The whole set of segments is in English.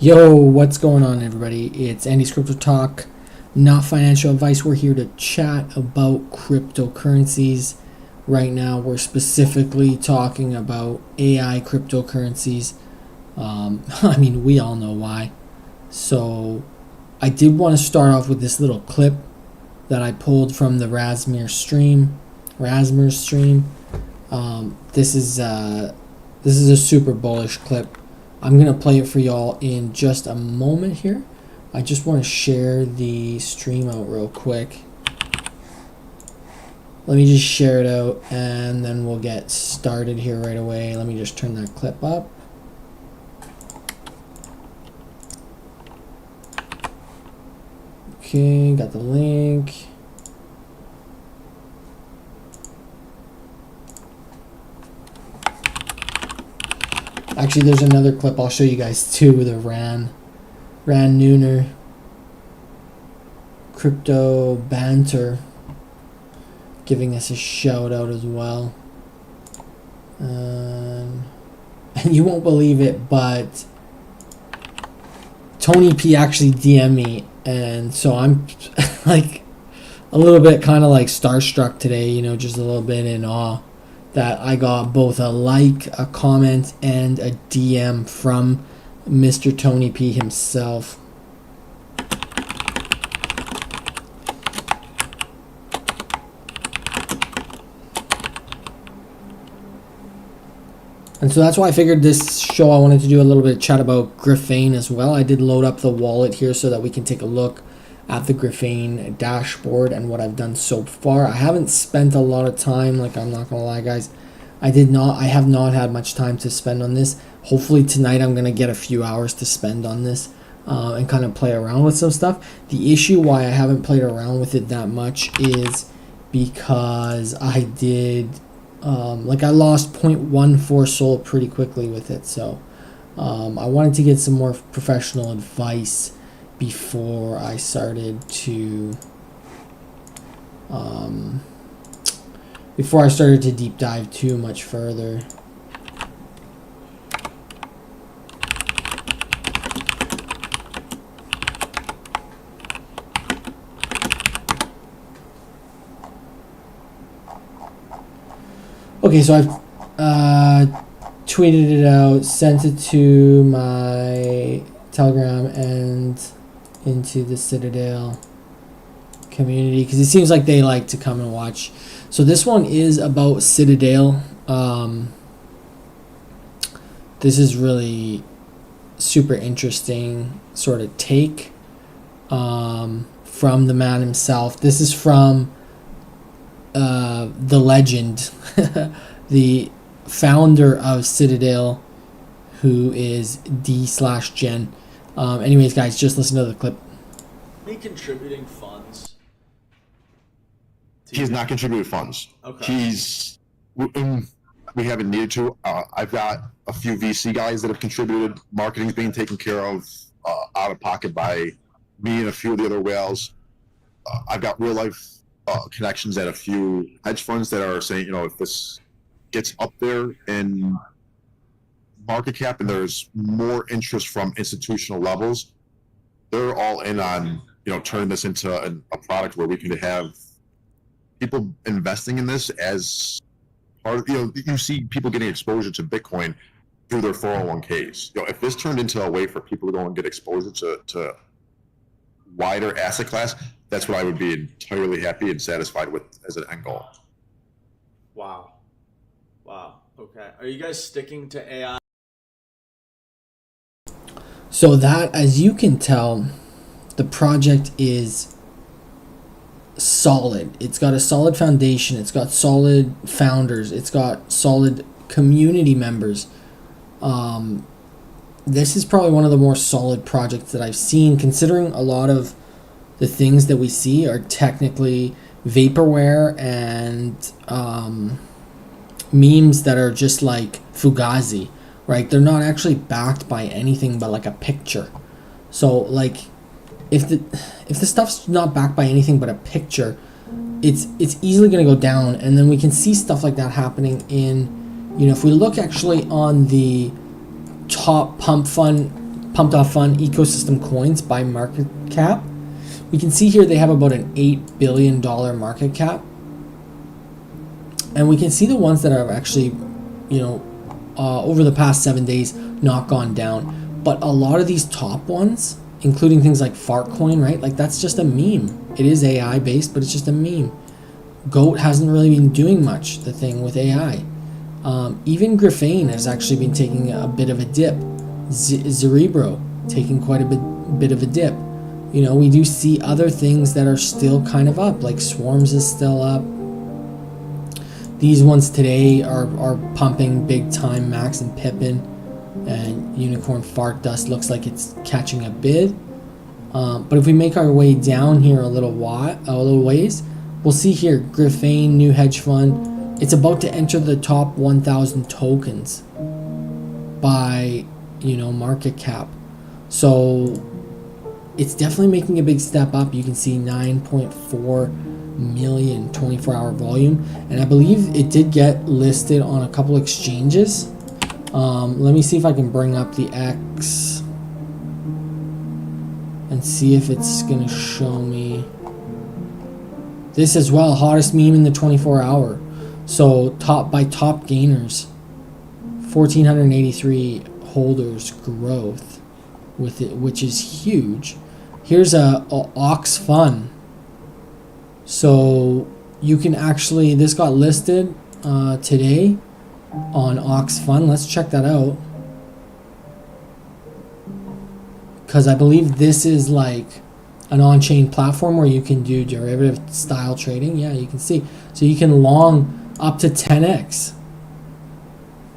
Yo, what's going on, everybody? It's Andy's Crypto Talk, not financial advice. We're here to chat about cryptocurrencies. Right now, we're specifically talking about AI cryptocurrencies. We all know why. So, I did want to start off with this little clip that I pulled from the Rasmir's stream. This is a super bullish clip. I'm going to play it for y'all in just a moment here. I just want to share the stream out real quick. Let me just share it out and then we'll get started here right away. Let me just turn that clip up. Okay, got the link. Actually, there's another clip I'll show you guys too, the Ran Nooner crypto banter giving us a shout out as well. And you won't believe it, but Tony P actually DM'd me, and so I'm like a little bit kind of like starstruck today, you know, just a little bit in awe that I got both a like, a comment, and a DM from Mr. Tony P himself. And so that's why I figured this show I wanted to do a little bit of chat about Griffain as well. I did load up the wallet here so that we can take a look at the Griffain dashboard and what I've done so far. I haven't spent a lot of time, like, I'm not gonna lie, guys. I have not had much time to spend on this. Hopefully tonight I'm gonna get a few hours to spend on this and kind of play around with some stuff. The issue why I haven't played around with it that much is because I did I lost 0.14 SOL pretty quickly with it. So I wanted to get some more professional advice before I started to deep dive too much further. Okay, so I've tweeted it out, sent it to my Telegram and into the Citadail community because it seems like they like to come and watch. So this one is about Citadail. This is really super interesting sort of take from the man himself. This is from the legend, the founder of Citadail, who is D/Gen. Anyways, guys, just listen to the clip. Me contributing funds. He's not contributed funds. Okay. We haven't needed to. I've got a few VC guys that have contributed. Marketing's being taken care of out of pocket by me and a few of the other whales. I've got real life connections at a few hedge funds that are saying, you know, if this gets up there in market cap and there's more interest from institutional levels, they're all in on, you know, turning this into a product where we can have people investing in this as part of, you know, you see people getting exposure to Bitcoin through their 401ks. You know, if this turned into a way for people to go and get exposure to wider asset class, that's what I would be entirely happy and satisfied with as an end goal. Wow. Okay. Are you guys sticking to AI? So that, as you can tell, the project is solid. It's got a solid foundation. It's got solid founders. It's got solid community members. This is probably one of the more solid projects that I've seen, considering a lot of the things that we see are technically vaporware and memes that are just like Fugazi, right? They're not actually backed by anything but like a picture. So like if the stuff's not backed by anything but a picture, it's easily going to go down. And then we can see stuff like that happening in, you know, if we look actually on the top pump fund pumped off fund ecosystem coins by market cap. We can see here they have about an $8 billion market cap. And we can see the ones that are actually, over the past 7 days not gone down. But a lot of these top ones, including things like Fartcoin, right? Like that's just a meme. It is AI based, but it's just a meme. Goat hasn't really been doing much, the thing with AI. Even Griffain has actually been taking a bit of a dip. Cerebro taking quite a bit of a dip. We do see other things that are still kind of up, like Swarms is still up. These ones today are pumping big time. Max and Pippin and Unicorn Fart Dust looks like it's catching a bid. But if we make our way down here a little ways, we'll see here Griffain, new hedge fund. It's about to enter the top 1,000 tokens by market cap. So it's definitely making a big step up. You can see 9.4 million 24-hour volume, and I believe it did get listed on a couple exchanges. Let me see if I can bring up the X and see if it's gonna show me this as well. Hottest meme in the 24-hour. So top gainers, 1,483 holders growth with it, which is huge. Here's a Ox Fun. So you can actually, this got listed today on Ox Fun. Let's check that out, because I believe this is like an on-chain platform where you can do derivative style trading. Yeah, you can see. So you can long up to 10x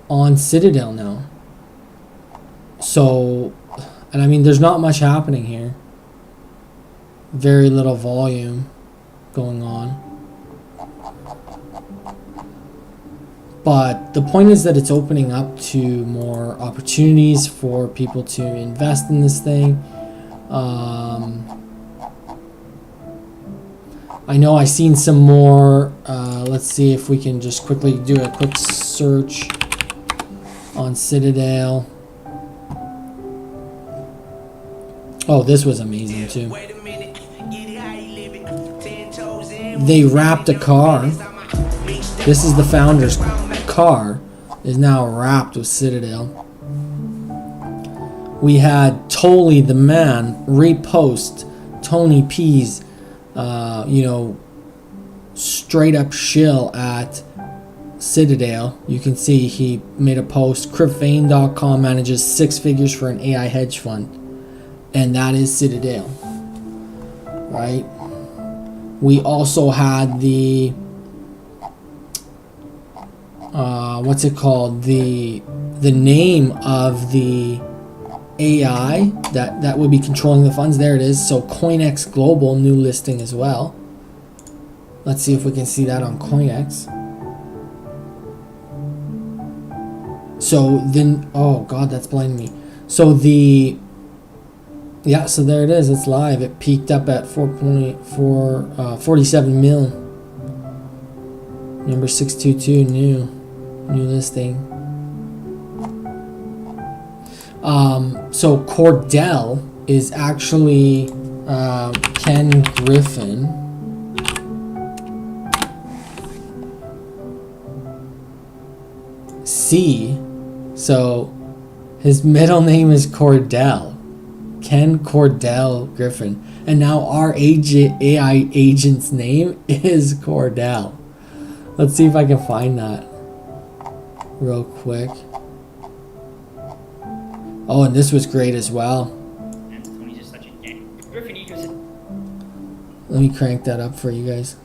on Citadail now. So, and I mean, there's not much happening here. Very little volume going on. But the point is that it's opening up to more opportunities for people to invest in this thing. I know I've seen some more. Let's see if we can just quickly do a quick search on Citadail. Oh, this was amazing too. They wrapped a car. This is the founder's car, is now wrapped with Citadail. We had Tolly the man repost Tony P's straight up shill at Citadail. You can see he made a post. Griffain.com manages 6 figures for an AI hedge fund, and that is Citadail, right? We also had the what's it called, the name of the AI that would be controlling the funds. There it is. So CoinEx Global, new listing as well. Let's see if we can see that on CoinEx. So then, oh god, that's blinding me. So so there it is. It's live. It peaked up at 47 mil. Number 622, new listing. So Cordell is actually Ken Griffin. C. So his middle name is Cordell. Ken Cordell Griffin. And now our AI agent's name is Cordell. Let's see if I can find that real quick. Oh, and this was great as well. Tony's just such a gang. Griffin ecosystem. Let me crank that up for you guys.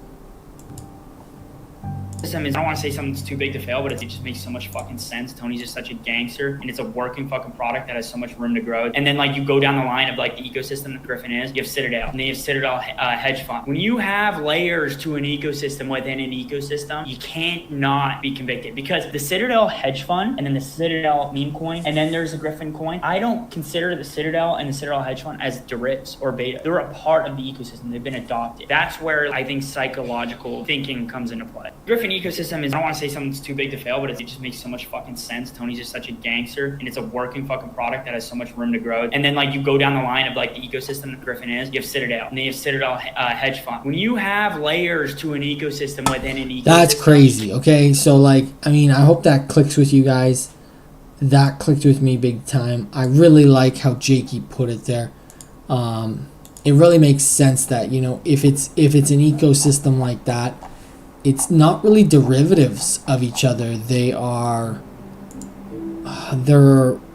Is, I don't want to say something's too big to fail, but it just makes so much fucking sense. Tony's just such a gangster, and it's a working fucking product that has so much room to grow. And then like you go down the line of like the ecosystem that Griffin is, you have Citadail, and then you have Citadel hedge fund. When you have layers to an ecosystem within an ecosystem, you can't not be convicted, because the Citadel hedge fund and then the Citadel meme coin, and then there's a Griffin coin. I don't consider the Citadel and the Citadel hedge fund as derivatives or beta. They're a part of the ecosystem. They've been adopted. That's where I think psychological thinking comes into play. Griffin ecosystem is, I don't want to say something's too big to fail, but it just makes so much fucking sense. Tony's just such a gangster, and it's a working fucking product that has so much room to grow. And then like you go down the line of like the ecosystem that Griffain is, you have Citadail, and then you have Citadail hedge fund. When you have layers to an ecosystem within an ecosystem, that's crazy. Okay, so like, I mean, I hope that clicks with you guys. That clicked with me big time. I really like how Jakey put it there. It really makes sense that, you know, if it's an ecosystem like that, it's not really derivatives of each other. They're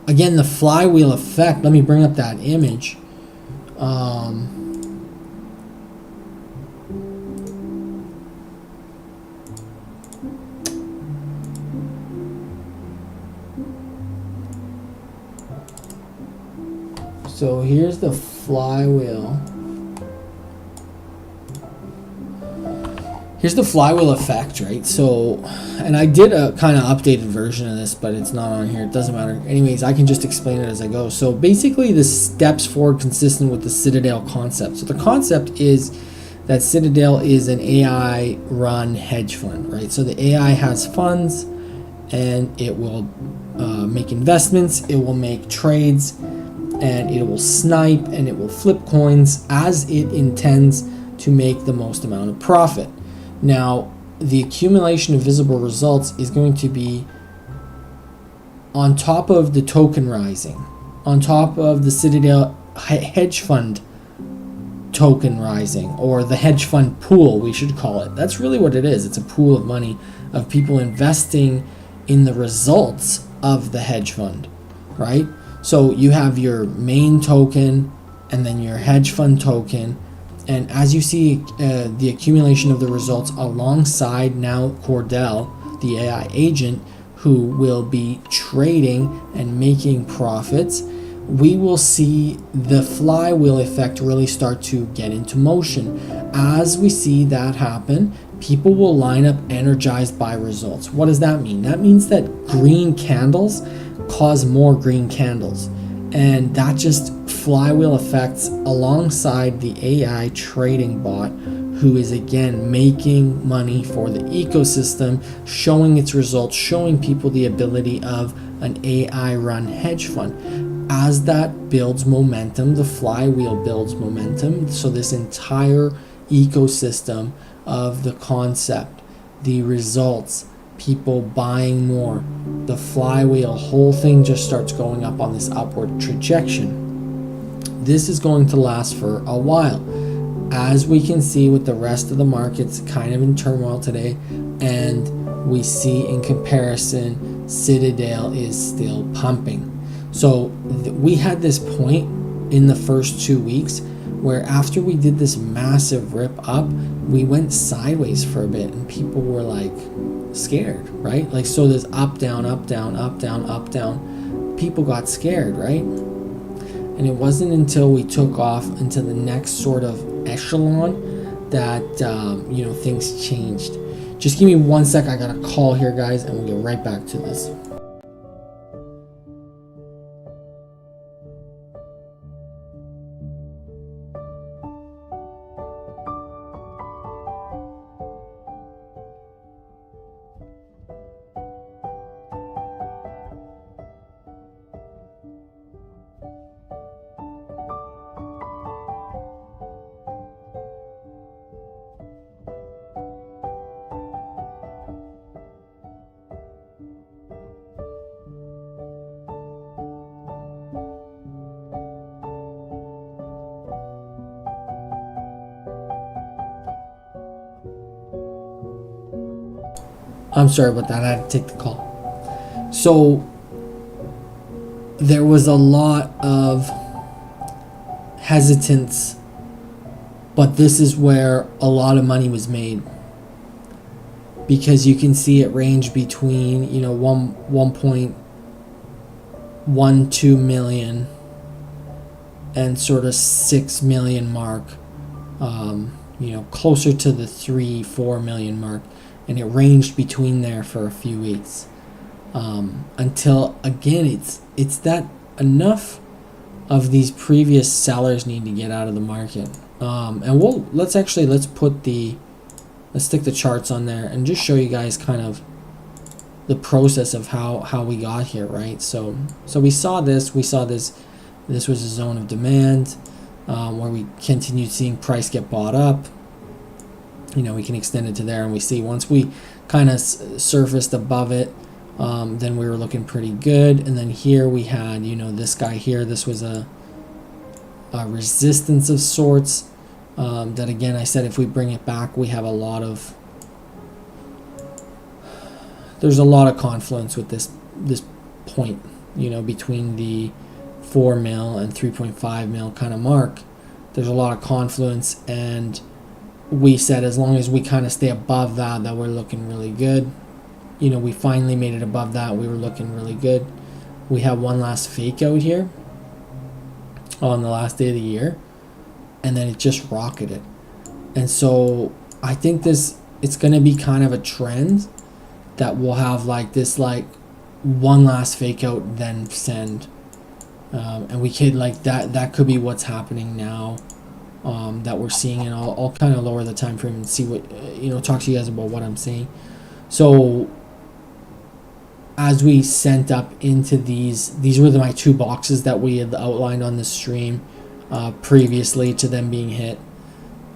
again the flywheel effect. Let me bring up that image. So here's the flywheel. Here's the flywheel effect, right? So, and I did a kind of updated version of this, but it's not on here. It doesn't matter. Anyways, I can just explain it as I go. So basically the steps forward consistent with the Citadail concept. So the concept is that Citadail is an AI run hedge fund, right? So the AI has funds and it will make investments, it will make trades, and it will snipe and it will flip coins as it intends to make the most amount of profit. Now, the accumulation of visible results is going to be on top of the token rising, on top of the Citadail hedge fund token rising, or the hedge fund pool, we should call it. That's really what it is. It's a pool of money of people investing in the results of the hedge fund, right? So you have your main token and then your hedge fund token. And as you see the accumulation of the results alongside now Cordell, the AI agent, who will be trading and making profits, we will see the flywheel effect really start to get into motion. As we see that happen, people will line up energized by results. What does that mean? That means that green candles cause more green candles. And that just flywheel effects alongside the AI trading bot, who is again making money for the ecosystem, showing its results, showing people the ability of an AI run hedge fund. As that builds momentum, the flywheel builds momentum. So this entire ecosystem of the concept, the results, people buying more, the flywheel, whole thing just starts going up on this upward trajectory. This is going to last for a while, as we can see with the rest of the markets kind of in turmoil today, and we see in comparison Citadail is still pumping. So we had this point in the first 2 weeks where after we did this massive rip up, we went sideways for a bit and people were like scared, right? Like, so there's up, down, up, down, up, down, up, down. People got scared, right? And it wasn't until we took off into the next sort of echelon that, things changed. Just give me 1 sec. I got a call here, guys, and we'll get right back to this. I'm sorry about that. I had to take the call. So there was a lot of hesitance, but this is where a lot of money was made, because you can see it range between 1.12 million and sort of 6 million mark, closer to the 3-4 million mark. And it ranged between there for a few weeks, until again it's that enough of these previous sellers need to get out of the market. And let's put the let's stick the charts on there and just show you guys kind of the process of how we got here, right? So we saw this. This was a zone of demand where we continued seeing price get bought up. You know, we can extend it to there, and we see once we kind of surfaced above it, then we were looking pretty good. And then here we had, you know, this guy here. This was a resistance of sorts. That again, I said if we bring it back, we have there's a lot of confluence with this point, you know, between the 4 mil and 3.5 mil kind of mark. There's a lot of confluence, and we said as long as we kind of stay above that we're looking really good. You know, we finally made it above that. We were looking really good. We have one last fake out here on the last day of the year, and then it just rocketed. And so I think it's going to be kind of a trend that we'll have like this, like one last fake out, then send. And we could like that could be what's happening now, that we're seeing. And I'll kind of lower the time frame and see what, you know, talk to you guys about what I'm saying. So as we sent up into these were my 2 boxes that we had outlined on the stream previously to them being hit.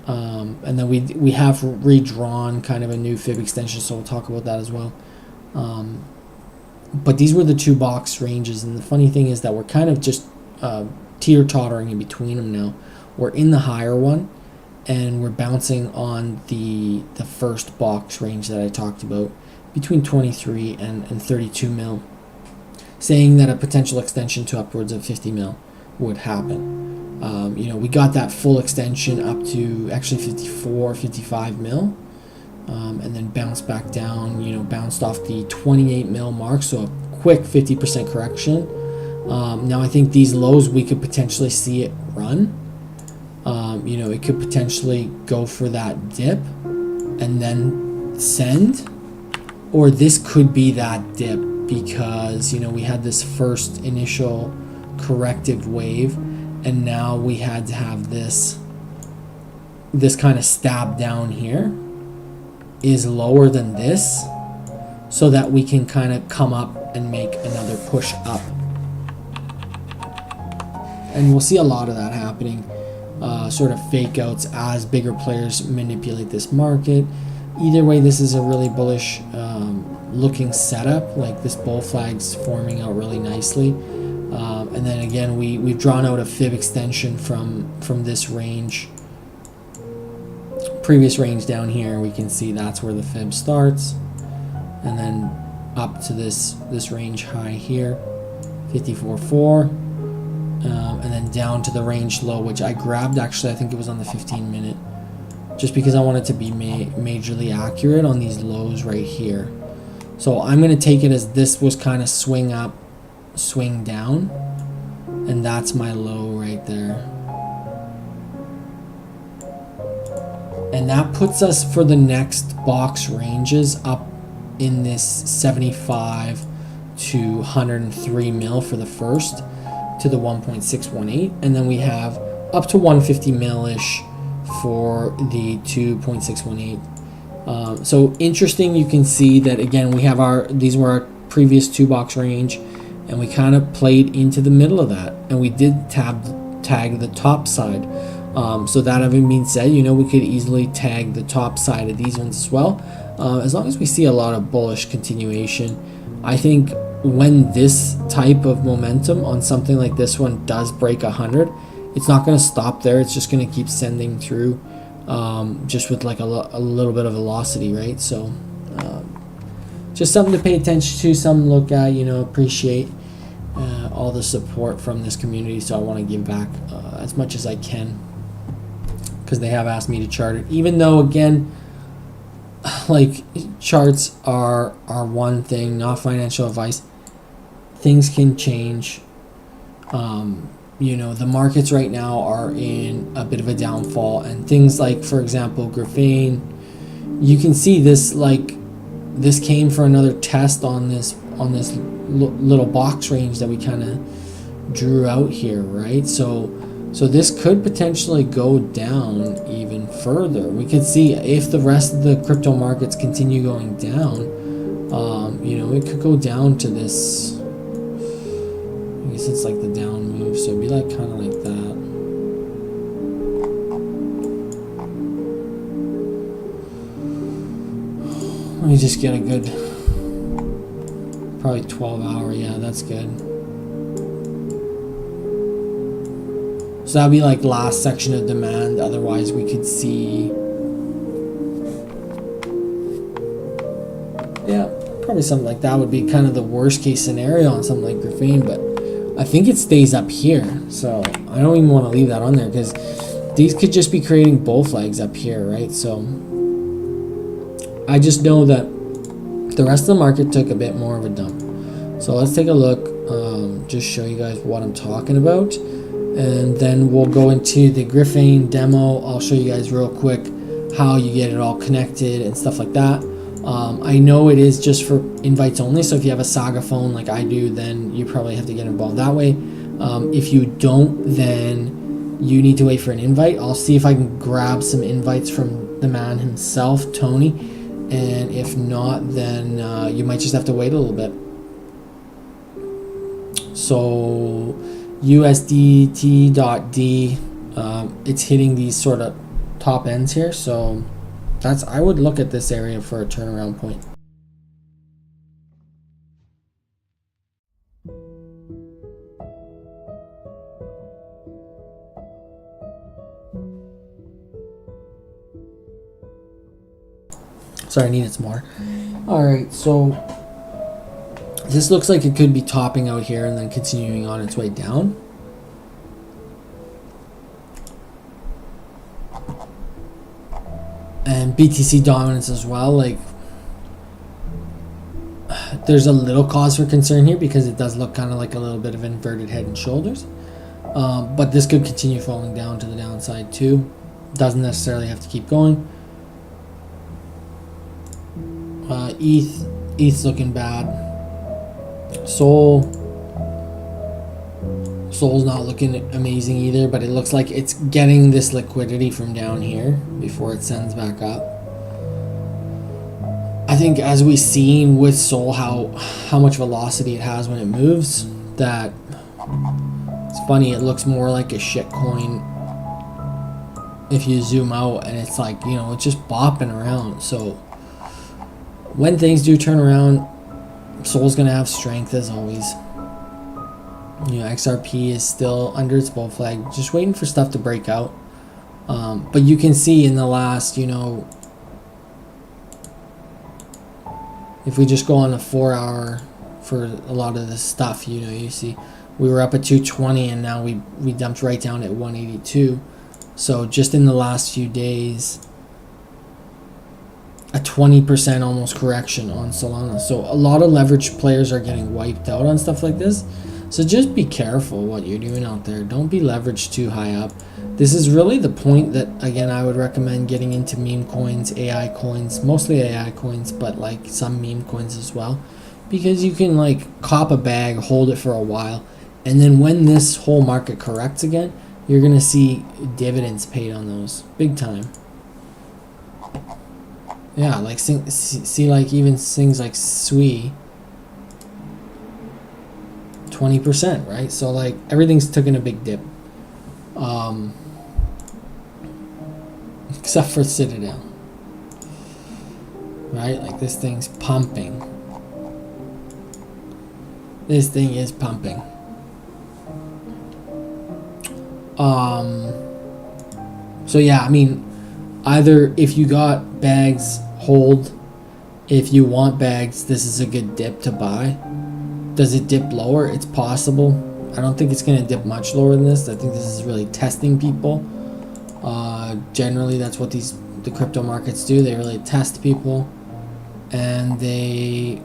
And then we have redrawn kind of a new fib extension, so we'll talk about that as well. But these were the 2 box ranges, and the funny thing is that we're kind of just teeter-tottering in between them now. We're in the higher one, and we're bouncing on the first box range that I talked about, between 23 and 32 mil, saying that a potential extension to upwards of 50 mil would happen. You know, we got that full extension up to actually 54, 55 mil, and then bounced back down, you know, bounced off the 28 mil mark, so a quick 50% correction. Now I think these lows, we could potentially see it run. You know, it could potentially go for that dip and then send, or this could be that dip, because, you know, we had this first initial corrective wave, and now we had to have this kind of stab down here is lower than this, so that we can kind of come up and make another push up. And we'll see a lot of that happening, sort of fake outs as bigger players manipulate this market. Either way, this is a really bullish looking setup. Like, this bull flag's forming out really nicely. And then again, we've drawn out a fib extension from this range, previous range down here. We can see that's where the fib starts, and then up to this range high here, 54.4, and then down to the range low, which I grabbed, actually I think it was on the 15-minute, just because I wanted to be majorly accurate on these lows right here. So I'm going to take it as this was kind of swing up, swing down, and that's my low right there. And that puts us for the next box ranges up in this 75 to 103 mil for the first, to the 1.618, and then we have up to 150 mil-ish for the 2.618. So interesting, you can see that again we have these were our previous 2 box range, and we kind of played into the middle of that, and we did tag the top side. So that having been said, you know, we could easily tag the top side of these ones as well, as long as we see a lot of bullish continuation. I think when this type of momentum on something like this one does break 100, it's not going to stop there. It's just going to keep sending through, just with like a little bit of velocity, right? So just something to pay attention to, something to look at, you know, appreciate all the support from this community. So I want to give back as much as I can, because they have asked me to chart it, even though again, like, charts are one thing, not financial advice. Things can change. You know, the markets right now are in a bit of a downfall, and things like, for example, Griffain, you can see this, like, this came for another test on this little box range that we kind of drew out here, right? So So this could potentially go down even further. We could see if the rest of the crypto markets continue going down, you know, it could go down to this. I guess it's like the down move, so it'd be like kind of like that. Let me just get a good, probably 12 hour. Yeah, that's good. So that'd be like last section of demand. Otherwise, we could see, yeah, probably something like that would be kind of the worst case scenario on something like Griffain. But I think it stays up here, so I don't even want to leave that on there because these could just be creating bull flags up here, right? So I just know that the rest of the market took a bit more of a dump. So let's take a look, just show you guys what I'm talking about. And then we'll go into the Griffain demo. I'll show you guys real quick how you get it all connected and stuff like that. I know it is just for invites only, so if you have a Saga phone like I do, then you probably have to get involved that way. If you don't, then you need to wait for an invite. I'll see if I can grab some invites from the man himself, Tony, and if not, then you might just have to wait a little bit. So USDT.D, it's hitting these sort of top ends here, so that's, I would look at this area for a turnaround point. Sorry, I needed some more. All right, so this looks like it could be topping out here and then continuing on its way down. And BTC dominance as well. Like, there's a little cause for concern here because it does look kind of like a little bit of inverted head and shoulders. But this could continue falling down to the downside too. Doesn't necessarily have to keep going. ETH's looking bad. Sol's not looking amazing either, but it looks like it's getting this liquidity from down here before it sends back up. I think as we've seen with Sol how much velocity it has when it moves, that it's funny, it looks more like a shit coin if you zoom out, and it's like, you know, it's just bopping around. So when things do turn around, Sol's gonna have strength as always. You know, XRP is still under its bull flag, just waiting for stuff to break out. But you can see in the last, you know, if we just go on a 4 hour for a lot of this stuff, you know, you see we were up at 220 and now we dumped right down at 182. So just in the last few days, a 20% almost correction on Solana. So a lot of leverage players are getting wiped out on stuff like this. So just be careful what you're doing out there. Don't be leveraged too high up. This is really the point that, again, I would recommend getting into meme coins, AI coins, mostly AI coins, but like some meme coins as well. Because you can like cop a bag, hold it for a while, and then when this whole market corrects again, you're going to see dividends paid on those big time. Yeah, like see like even things like SWI, 20%, right? So like everything's taking a big dip, except for Citadail, right? Like this thing's pumping. This thing is pumping. So yeah, I mean, either if you got bags, hold. If you want bags, this is a good dip to buy. Does it dip lower? It's possible. I don't think it's going to dip much lower than this. I think this is really testing people. Generally, that's what the crypto markets do. They really test people, and they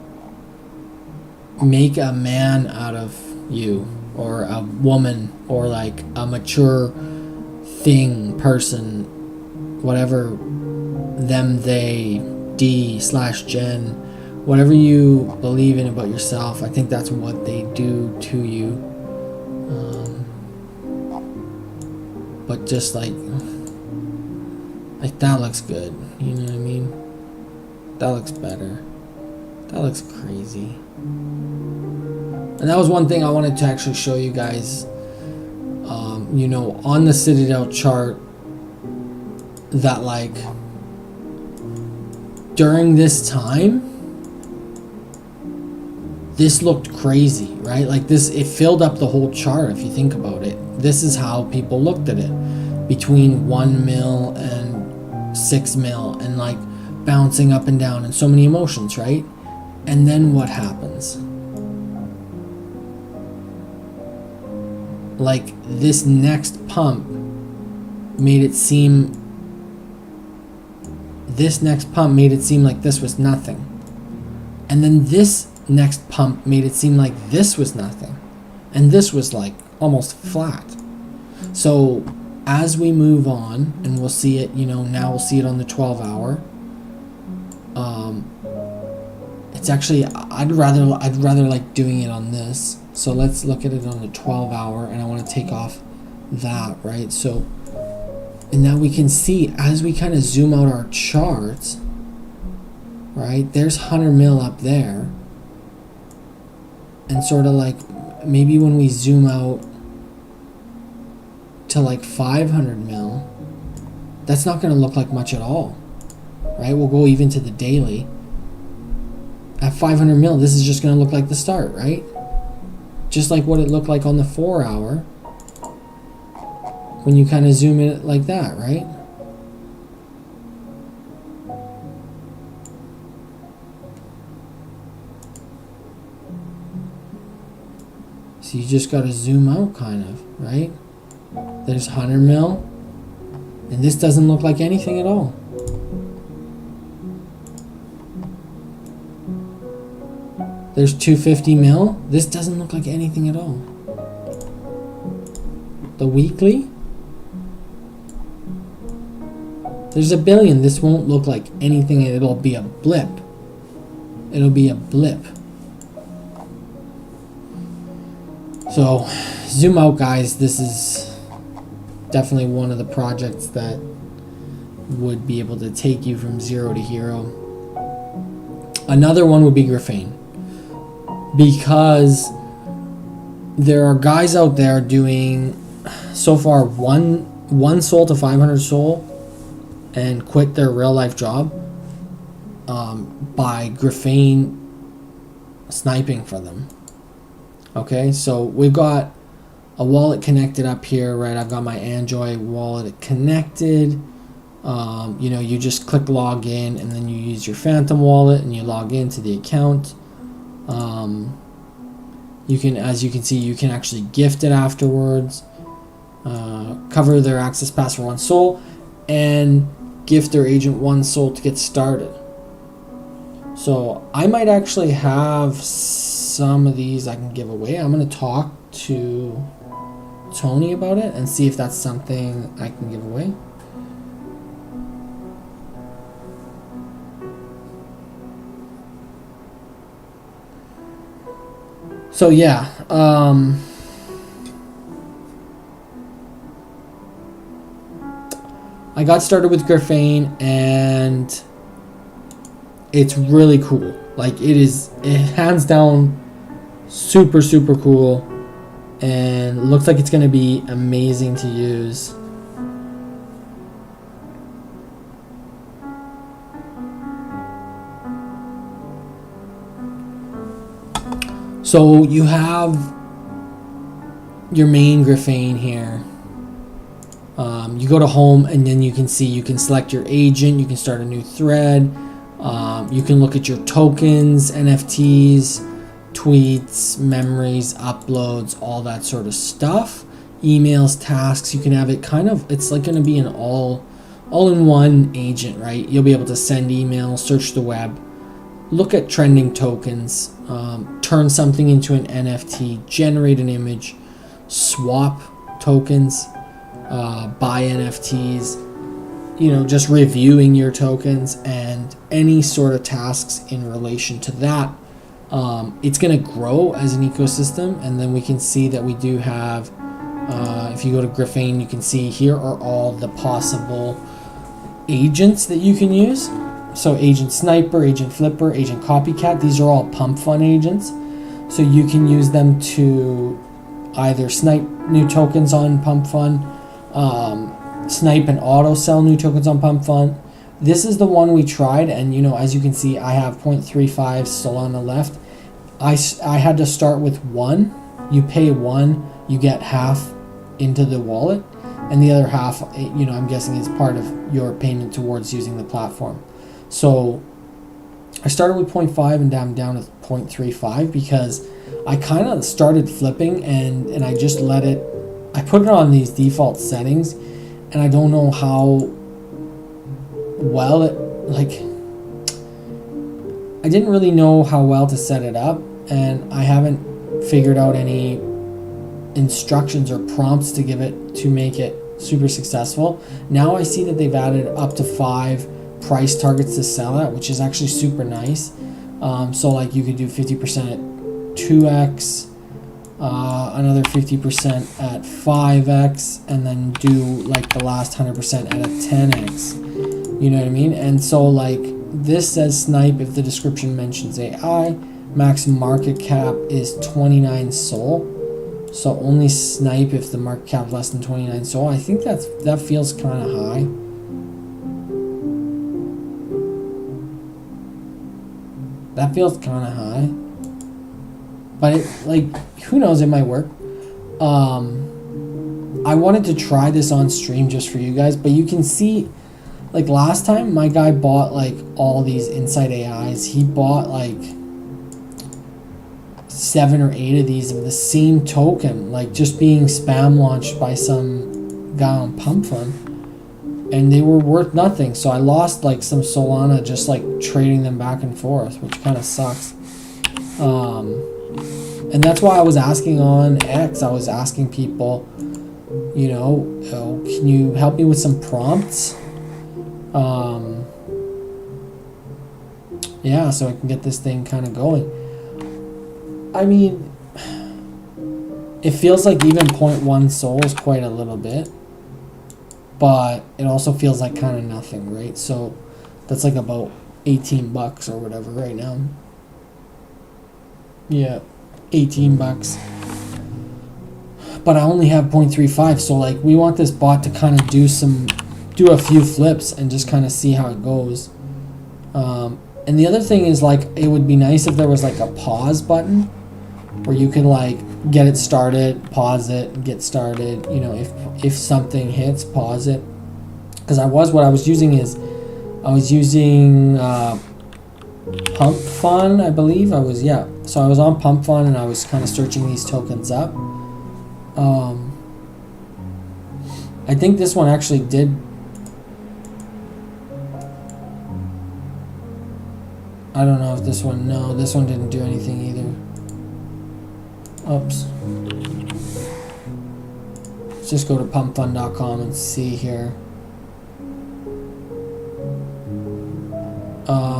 make a man out of you, or a woman, or like a mature person, whatever, them, they, D/Gen, whatever you believe in about yourself. I think that's what they do to you. but just like that looks good. You know what I mean? That looks better. That looks crazy. And that was one thing I wanted to actually show you guys. You know, on the Citadail chart, that like during this time, this looked crazy, right? Like this, it filled up the whole chart if you think about it. This is how people looked at it, between 1 mil and 6 mil, and like bouncing up and down, and so many emotions, right? And then what happens? Like this next pump made it seem like this was nothing. And then this next pump made it seem like this was nothing. And this was like almost flat. So as we move on, and we'll see it, you know, now we'll see it on the 12 hour. It's actually, I'd rather like doing it on this. So let's look at it on the 12 hour, and I want to take off that, right? So, and now we can see as we kind of zoom out our charts, right? There's 100 mil up there. And sort of like, maybe when we zoom out to like 500 mil, that's not going to look like much at all, right? We'll go even to the daily. At 500 mil, this is just going to look like the start, right? Just like what it looked like on the 4 hour when you kind of zoom in like that, right? So you just got to zoom out kind of, right? There's 100 mil, and this doesn't look like anything at all. There's 250 mil. This doesn't look like anything at all. The weekly. There's a billion. This won't look like anything. It'll be a blip. It'll be a blip. So, zoom out, guys. This is definitely one of the projects that would be able to take you from 0 to hero. Another one would be Griffain. Because there are guys out there doing so far one soul to 500 soul and quit their real life job by Griffain sniping for them. Okay, so we've got a wallet connected up here, right? I've got my Android wallet connected. You know, you just click log in, and then you use your Phantom wallet and you log into the account. You can, as you can see, you can actually gift it afterwards, cover their access pass for 1 soul, and gift their agent 1 soul to get started. So I might actually have some of these I can give away. I'm going to talk to Tony about it and see if that's something I can give away. So yeah, I got started with Griffain, and it's really cool. Like it hands down super cool, and looks like it's going to be amazing to use. So you have your main Griffain here. You go to home, and then you can see, you can select your agent, you can start a new thread, you can look at your tokens, NFTs, tweets, memories, uploads, all that sort of stuff, emails, tasks. You can have it kind of, it's like going to be an all-in-one agent, right? You'll be able to send emails, search the web, look at trending tokens, turn something into an NFT, generate an image, swap tokens, buy NFTs, you know, just reviewing your tokens and any sort of tasks in relation to that. It's going to grow as an ecosystem, and then we can see that we do have If you go to Griffain, you can see here are all the possible agents that you can use. So Agent Sniper, Agent Flipper, Agent Copycat, these are all pump fund agents. So you can use them to either snipe new tokens on pump fund, snipe and auto sell new tokens on pump fund. This is the one we tried, and you know, as you can see, I have 0.35 Solana left. I had to start with 1. You pay 1, you get half into the wallet, and the other half, you know, I'm guessing is part of your payment towards using the platform. So I started with 0.5 and I'm down to 0.35 because I kind of started flipping and I just let it, I put it on these default settings, and I don't know how well it, like, I didn't really know how well to set it up, and I haven't figured out any instructions or prompts to give it to make it super successful. Now I see that they've added up to 5 price targets to sell at, which is actually super nice. So like you could do 50% at 2x, another 50% at 5x, and then do like the last 100% at a 10x. You know what I mean? And so like this says snipe if the description mentions AI. Max market cap is 29 SOL. So only snipe if the market cap less than 29 SOL. I think that feels kind of high. That feels kind of high. But it, like, who knows, it might work. I wanted to try this on stream just for you guys, but you can see, like last time my guy bought like all these Insight AIs. He bought like 7 or 8 of these of the same token, like just being spam launched by some guy on Pump Fund, and they were worth nothing. So I lost like some Solana just like trading them back and forth, which kind of sucks. And that's why I was asking on X, I was asking people, you know, oh, can you help me with some prompts? Yeah, so I can get this thing kind of going. I mean, it feels like even 0.1 SOL is quite a little bit, but it also feels like kind of nothing, right? So that's like about 18 bucks or whatever right now. Yeah, 18 bucks. But I only have 0.35, so like we want this bot to kind of do a few flips and just kind of see how it goes. And the other thing is, like, it would be nice if there was like a pause button where you can like get it started, pause it, get started, you know, if something hits, pause it. Because what I was using Pump Fund, I believe. So I was on Pump Fund and I was kind of searching these tokens up. I think this one actually did. I don't know if this one, no, this one didn't do anything either. Oops. Let's just go to pumpfund.com and see here.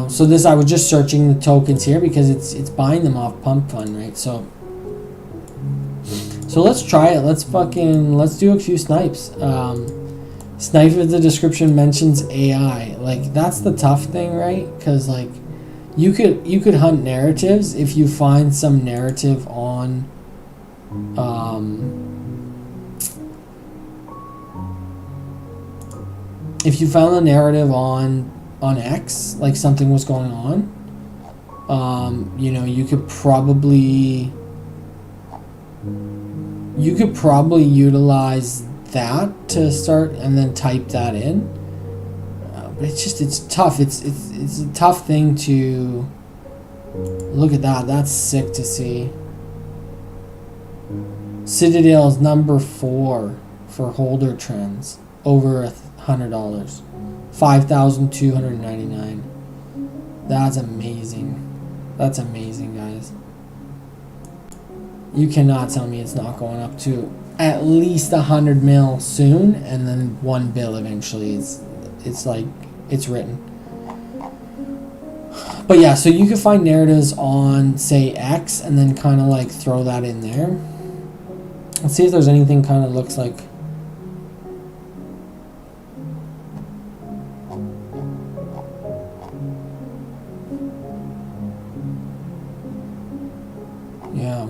So this, I was just searching the tokens here because it's buying them off Pump Fund, right? So let's try it. Let's do a few snipes. Snipe if the description mentions AI. Like, that's the tough thing, right? Because like you could hunt narratives if you find some narrative on if you found the narrative on X, like something was going on, you know, you could probably utilize that to start and then type that in. But it's tough. It's a tough thing to look at that. That's sick to see. Citadail is number 4 for holder trends, over $100, 5,299. That's amazing. That's amazing, guys. You cannot tell me it's not going up to at least 100 mil soon, and then 1 bill eventually. It's like, it's written. But yeah, so you can find narratives on, say, X, and then kind of like throw that in there. Let's see if there's anything kind of looks like. Yeah.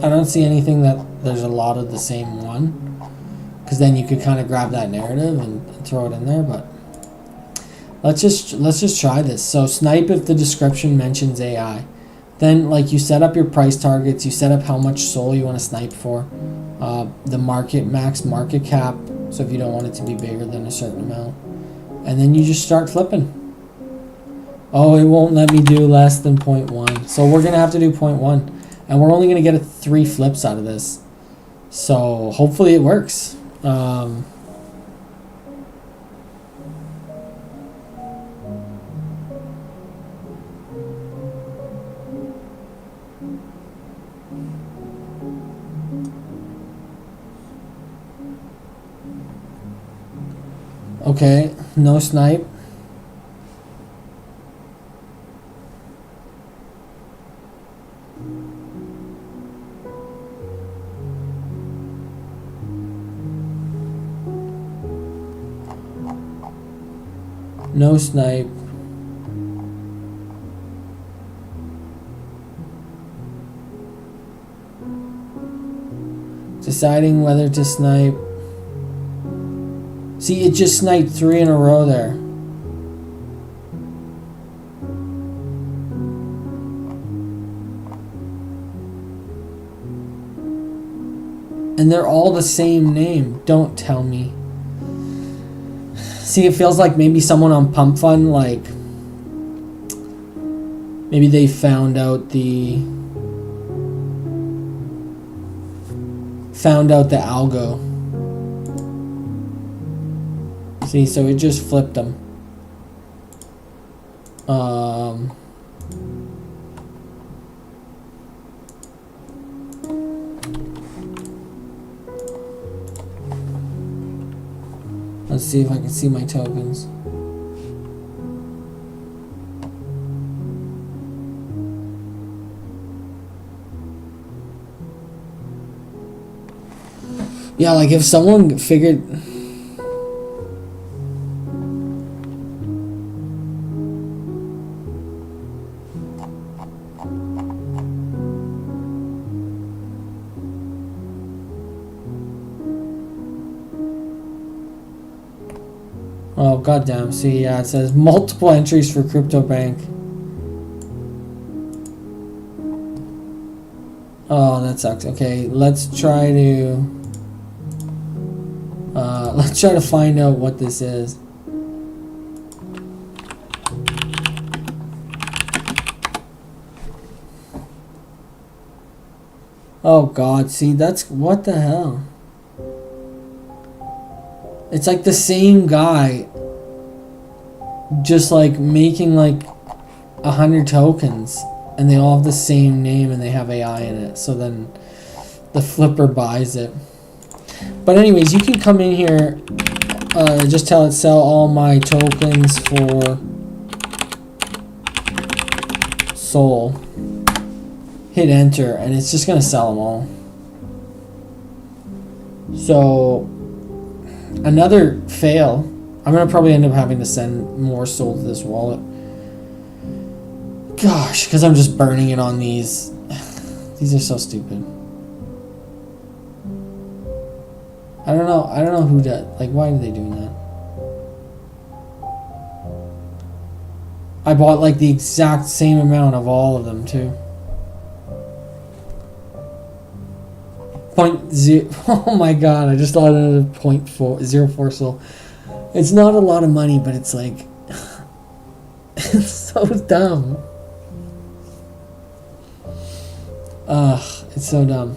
I don't see anything that there's a lot of the same one. Because then you could kind of grab that narrative and throw it in there, but let's just try this. So snipe if the description mentions AI. Then like you set up your price targets, you set up how much SOL you want to snipe for, the max market cap, so if you don't want it to be bigger than a certain amount, and then you just start flipping. Oh, it won't let me do less than 0.1, so we're gonna have to do 0.1, and we're only gonna get 3 flips out of this, so hopefully it works. Okay, no snipe. No snipe. Deciding whether to snipe. See, it just sniped 3 in a row there. And they're all the same name. Don't tell me. See, it feels like maybe someone on Pump Fund, like, maybe they found out the algo. See, so it just flipped them. Let's see if I can see my tokens. Yeah, like if someone figured... Oh, goddamn. See, yeah, it says multiple entries for CryptoBank. Oh, that sucks. Okay, let's try to find out what this is. Oh god, see, that's what the hell? It's like the same guy just like making like 100 tokens and they all have the same name and they have AI in it, so then the flipper buys it. But anyways, you can come in here, just tell it sell all my tokens for SOL, hit enter, and it's just gonna sell them all. So another fail. I'm gonna probably end up having to send more SOL to this wallet. Gosh, because I'm just burning it on these. These are so stupid. I don't know who did. Like, why are they doing that? I bought like the exact same amount of all of them too. 0.0. Oh my god! I just thought of 0.04 SOL. It's not a lot of money, but it's like it's so dumb. Ugh, it's so dumb.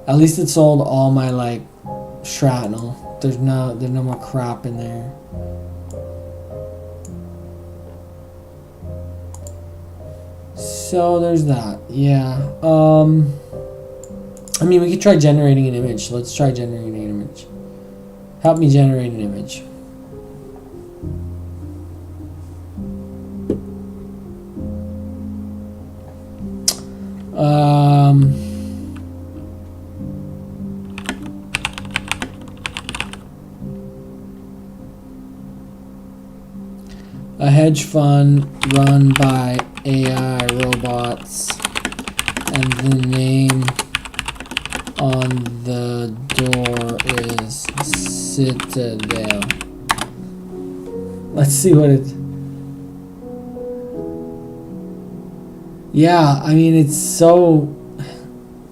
At least it sold all my like shrapnel. There's no more crap in there. So there's that. Yeah. I mean, we could try generating an image. Let's try generating an image. Help me generate an image. A hedge fund run by AI robots, and the name on the door is Citadail. Let's see what it... Yeah, I mean, it's so...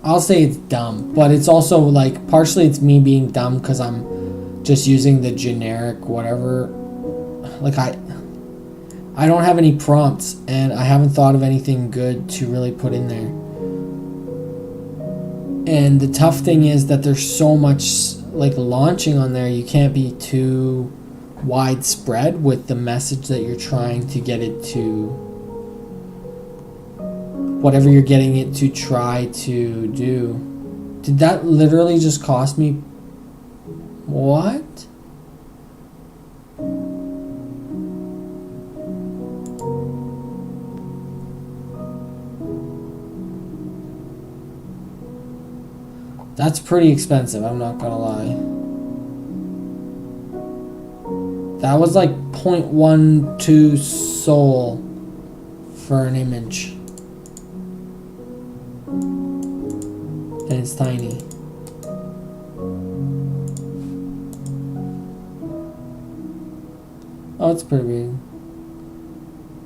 I'll say it's dumb, but it's also like partially it's me being dumb because I'm just using the generic whatever. Like I don't have any prompts and I haven't thought of anything good to really put in there. And the tough thing is that there's so much like launching on there, you can't be too widespread with the message that you're trying to get it to, whatever you're getting it to try to do. Did that literally just cost me? What? That's pretty expensive, I'm not gonna lie. That was like 0.12 Sol for an image. And it's tiny. Oh, it's pretty big.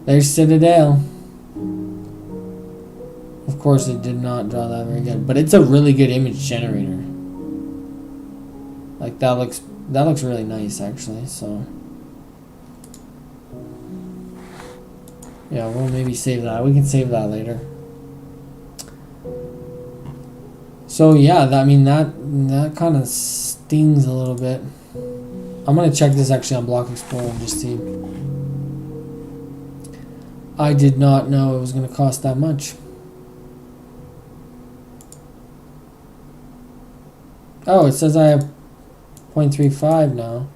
There's Citadail. Of course, it did not draw that very good, but it's a really good image generator. Like that looks really nice, actually. So yeah, we'll maybe save that. We can save that later. So yeah, I mean that kind of stings a little bit. I'm gonna check this actually on Block Explorer and just see. I did not know it was gonna cost that much. Oh, it says I have 0.35 now.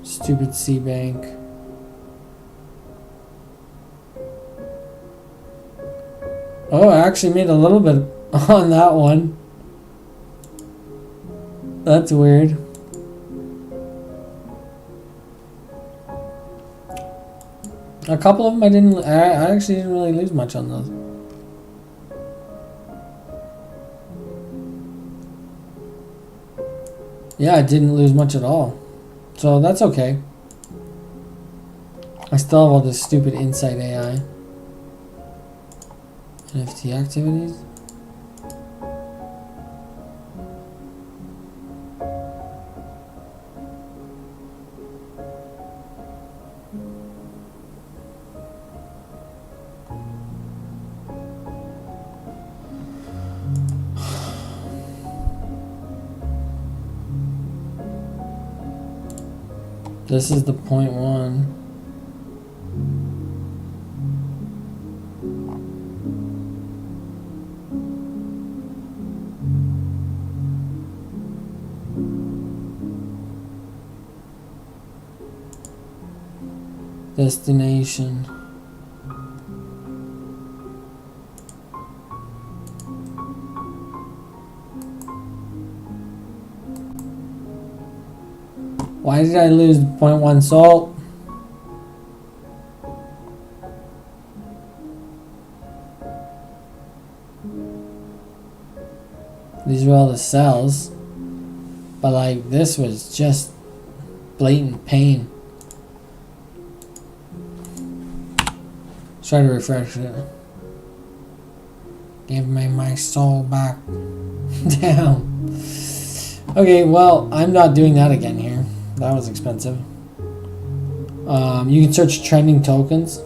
Stupid C-Bank. Oh, I actually made a little bit on that one. That's weird. A couple of them I actually didn't really lose much on those. Yeah, I didn't lose much at all. So that's okay. I still have all this stupid Insight AI. NFT activities. This is the 0.1. Destination. Why did I lose 0.1 salt? These were all the cells. But like this was just blatant pain. Let's try to refresh it. Give me my soul back. Damn. Okay, well, I'm not doing that again here. That was expensive. You can search trending tokens.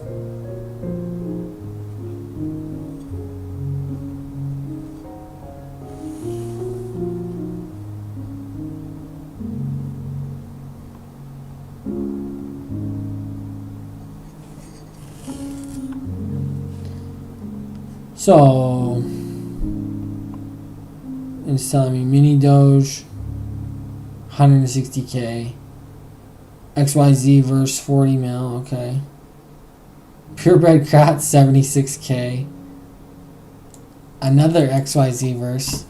So it's telling me mini Doge, 160K. XYZ verse 40 mil, okay. Purebred Cat 76k. Another XYZ verse.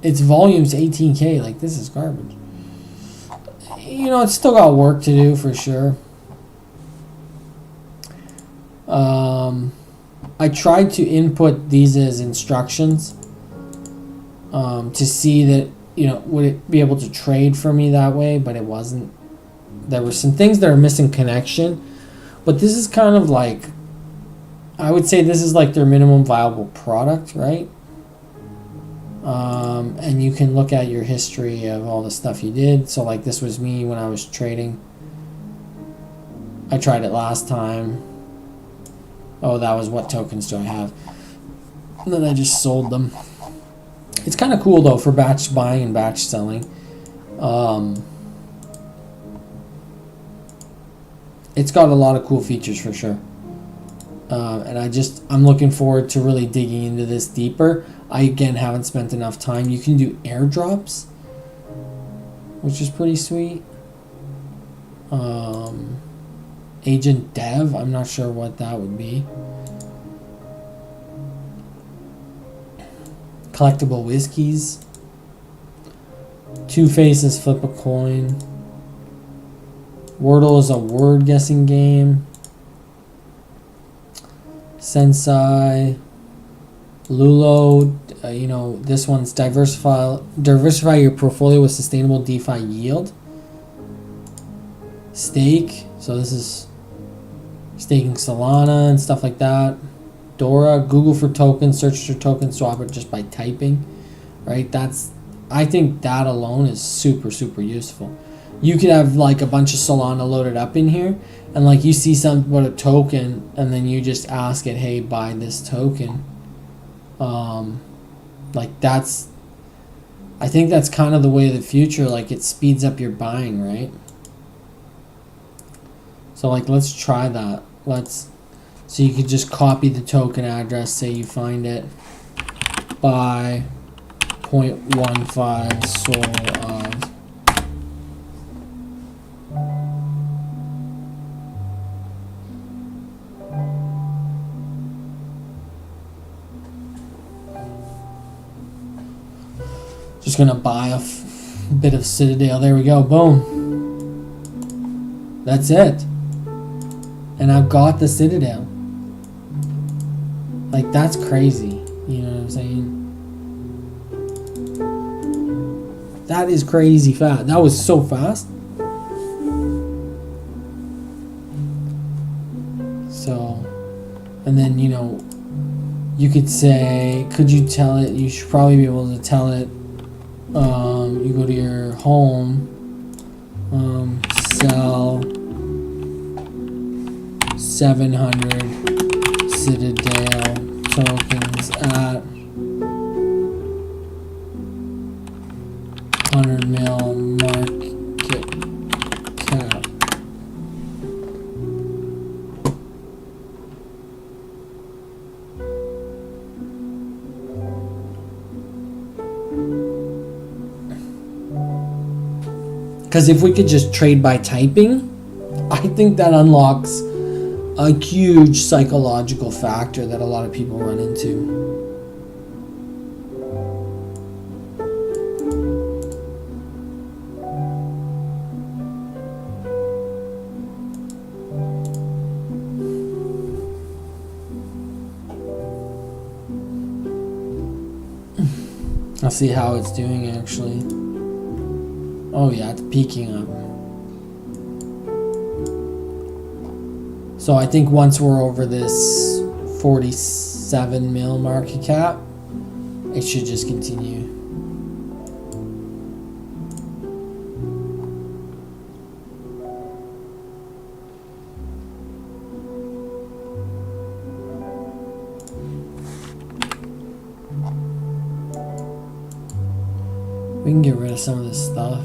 Its volume's 18k. Like, this is garbage. You know, it's still got work to do for sure. I tried to input these as instructions to see that, you know, would it be able to trade for me that way, but it wasn't. There were some things that are missing connection, but this is kind of like, I would say this is like their minimum viable product, right? And you can look at your history of all the stuff you did. So like this was me when I was trading. I tried it last time. Oh, that was what tokens do I have? And then I just sold them. It's kind of cool though for batch buying and batch selling. It's got a lot of cool features for sure. And I'm looking forward to really digging into this deeper. I again haven't spent enough time. You can do airdrops, which is pretty sweet. Agent Dev, I'm not sure what that would be. Collectible whiskeys. Two Faces, flip a coin. Wordle is a word guessing game. Sensei. Lulo, you know, this one's diversify your portfolio with sustainable DeFi yield. Stake, so this is staking Solana and stuff like that. Dora, Google for tokens, search for tokens, swap it just by typing, right? I think that alone is super, super useful. You could have like a bunch of Solana loaded up in here, and like you see something about a token, and then you just ask it, hey, buy this token. Like I think that's kind of the way of the future. Like it speeds up your buying, right? So like let's try that. So you could just copy the token address, say you find it, buy 0.15 SOL of. Just gonna buy a bit of Citadail. There we go. Boom. That's it. And I've got the Citadail. Like, that's crazy. You know what I'm saying? That is crazy fast. That was so fast. So, and then, you know, you could say, could you tell it? You should probably be able to tell it. You go to your home, sell 700 Citadail tokens at 100 mil market cap. Because if we could just trade by typing, I think that unlocks a huge psychological factor that a lot of people run into. I'll see how it's doing actually. Oh yeah, it's peaking up. So I think once we're over this 47 mil market cap, it should just continue. We can get rid of some of this stuff.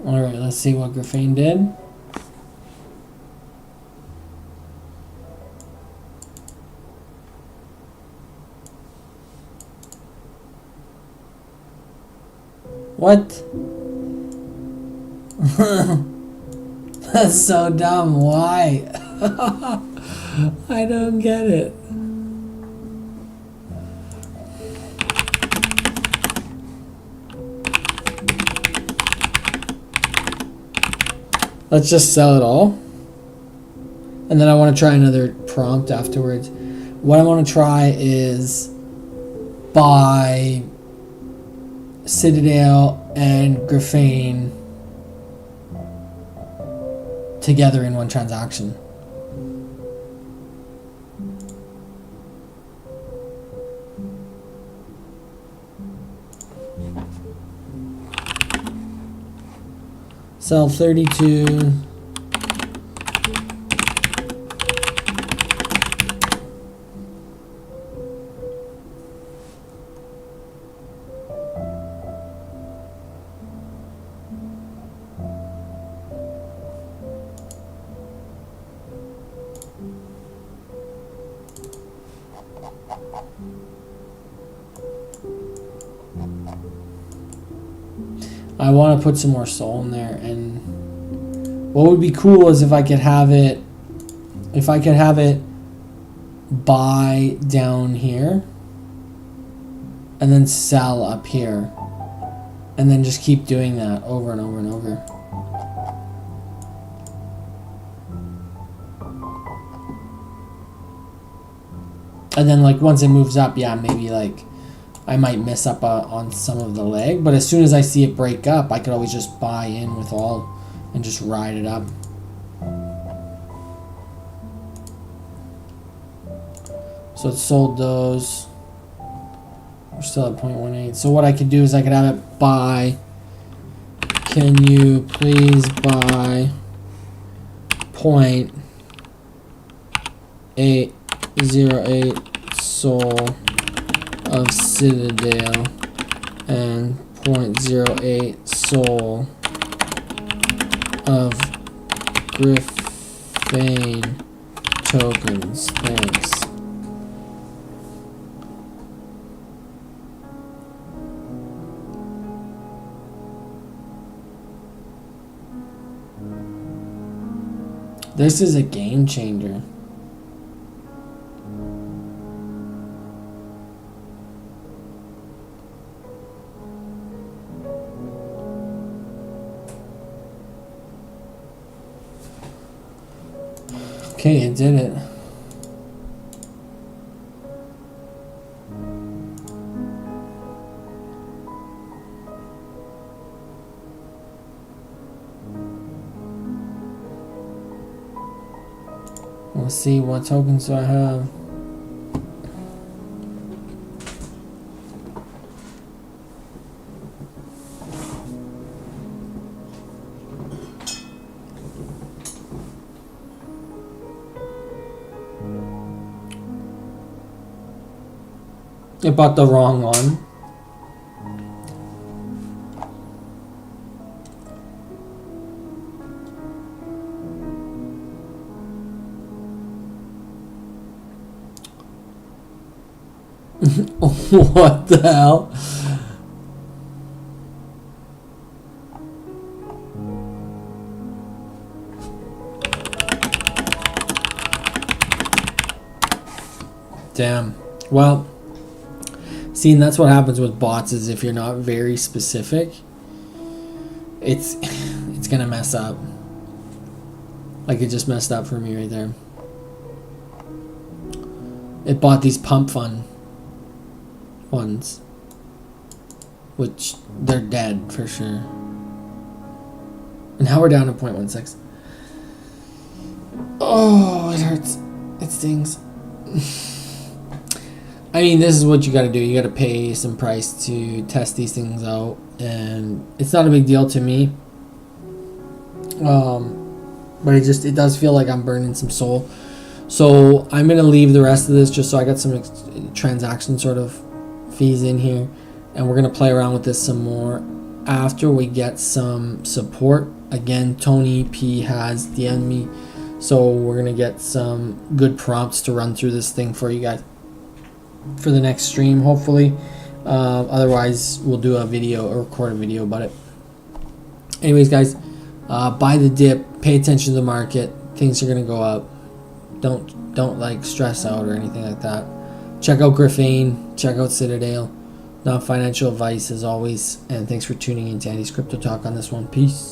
Alright, let's see what Griffain did. What? That's so dumb. Why? I don't get it. Let's just sell it all. And then I want to try another prompt afterwards. What I want to try is buy Citadail and Griffain together in one transaction. Sell 32. I want to put some more soul in there, and what would be cool is if I could have it buy down here and then sell up here, and then just keep doing that over and over and over. And then like once it moves up, yeah, maybe like I might miss up on some of the leg, but as soon as I see it break up, I could always just buy in with all and just ride it up. So it sold those. We're still at 0.18. So what I could do is I could have it buy. Can you please buy 0.808 soul of Citadail and 0.08 soul of Griffain tokens. Thanks. This is a game changer. Okay, it did it. Let's see, what tokens do I have? It bought the wrong one. What the hell? Damn. Well, see, and that's what happens with bots is if you're not very specific, it's gonna mess up. Like it just messed up for me right there. It bought these pump fund ones, which they're dead for sure. And now we're down to 0.16. Oh, it hurts. It stings. I mean, this is what you gotta do. You gotta pay some price to test these things out, and it's not a big deal to me. But it does feel like I'm burning some soul. So I'm gonna leave the rest of this just so I got some transaction sort of fees in here, and we're going to play around with this some more after we get some support. Again, Tony P has DM'd me, so we're going to get some good prompts to run through this thing for you guys for the next stream, hopefully. Otherwise, we'll do a video or record a video about it. Anyways, guys, buy the dip, pay attention to the market. Things are going to go up. Don't like stress out or anything like that. Check out Griffain, check out Citadail. Non-financial advice as always, and thanks for tuning in to Andy's Crypto Talk on this one. Peace.